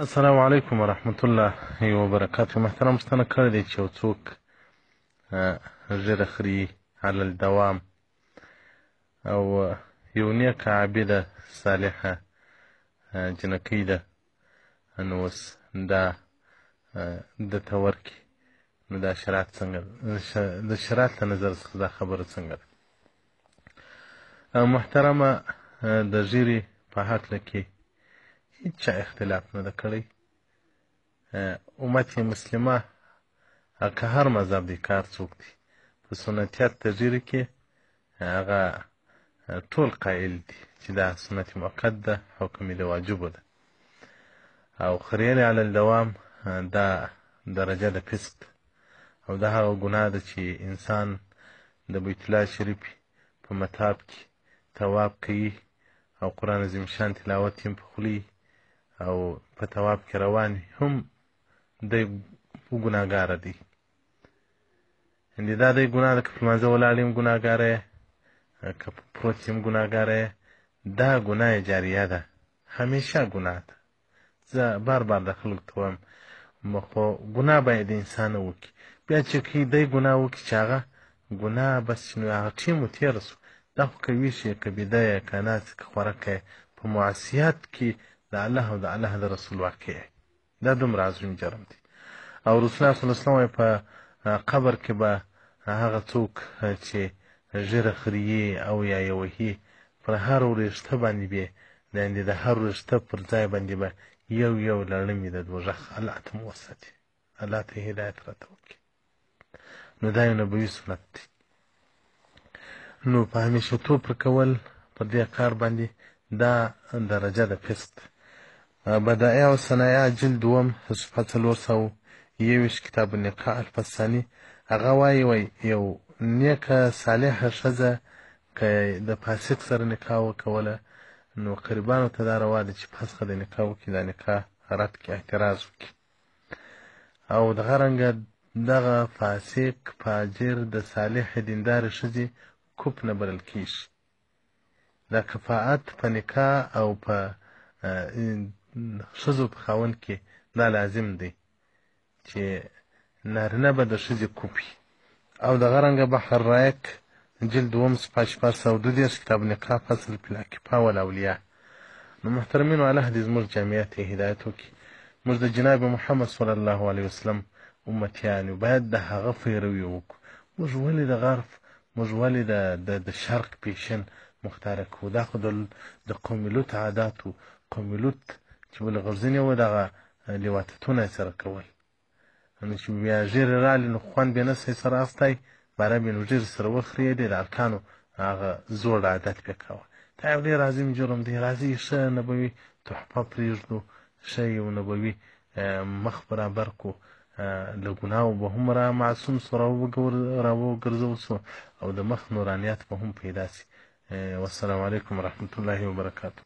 السلام علیکم ورحمت الله وبرکاته. محترم ستنه کړی دی چې یو څوک ږیره خري علی الدوام او یو نیکه عابده صالحه جنکۍ ده، نو اوس دا دته ورکړي، نو دا شرایط څنګه د شرایط له نظر څخه دا خبره څنګه ده؟ محترمه، د ږیرې په هکله کې هیچ چا اختلاف نه ده کړی. امت مسلمه که هر مذهب دی، که هر څوک دی، په سنتیت د ږیرې کې هغه ټول قایل دي چې دا سنت مؤکد ده، حکم د واجبو ده. او خریل علی الدوام دا درجه د فسق ده، او دا هغه ګناه ده چې انسان د بیت الله شریف په مطاف کې طواف کوي او قرآن عظیم شان تلاوت یې په خوله او په طواف کې روان وي، هم دی ګناهګاره دی. یعنې دا دی ګناه ده، که په لمانځه ولاړ یم ګناهګاره یې، که په پروت یم ګناهګاره یې. دا ګناه جاریه ده، همیشه ګناه ده. زه بار بار د خلکو ته وایم، خو ګناه باید انسان وکړي. بیا چې که دی ګناه وکړي چې هغه ګناه بس نو هغه ټیم و تېره سو، دا خو که ویښ یې، که بیده یې، که ناست یې، که خوراک یې، په معصیت کې د الله او د الله د رسول واقع یې. دا دومره عظیم جرم دی. او رسول الله صلی الله علیه وسلم په قبر کې به هغه څوک چې ږیره خري او یا یې وهي، پر هر وریښته باندې به یعنې د هر وریښته پر ځای باندې به یو یو لړمې د دوزخ الله ته مو وساتي، الله ته هدایت راته وکړي. نو دا یو نبوي سنت دی. نو په همیشهتوب پر کول په دې کار باندې دا درجه د فسق ده. بدائع او صنایع جلد دوم صفحه 421 کتاب النکاح الفصانی هغه وایي یو نیکه صالحه ښځه که د فاسق سره نکاح وکوله، نو قریبانو ته دا روا ده چې فسخه د نکاح وکړي، دا نکاح رد کړي، اعتراض وکړي. او دغه رنګه دغه فاسق فاجر د صالحې دیندارې ښځې کوپ نه بلل کېږي. دا کفاءت په نکاح او په ښځو په خاوند کې دا لازم دی چې نارینه به د ښځې کوپي. او دغه رنګه بحر رایق جلد دوم صفحه 422 کتاب نکاح فصل فی الاکفاء والاولیاء. نو محترمینو، الله دې زموږ جامعه ته هدایت وکړي. موږ د جناب محمد صلی الله علیه وسلم امتیان یو، باید د هغه پیروي وکړو. موږ ولې د غرب، موږ ولې د شرق پیشن مختاره کوو؟ دا خو د قومي لوط عاداتو، قومي لوط چې بل غرضین و دغه لواطتونه یې سره کول. نو چې بیا ږیرې رالې نو خوند بې نه سره استی، باره بې نو ږیرې سره وخرېدې، د هلکانو هغه زوړ عادت بې کوه. دا یو ډېر عظیم جرم دی. راځئ ښه نبوي تحفه پرېږدو، ښه یو نبوي مخ برابر کو، له ګناهو به هم را معصوم سو، را وګرځول سو، او د مخ نورانیت به هم پیدا سي. والسلام علیکم ورحمة الله وبرکاته.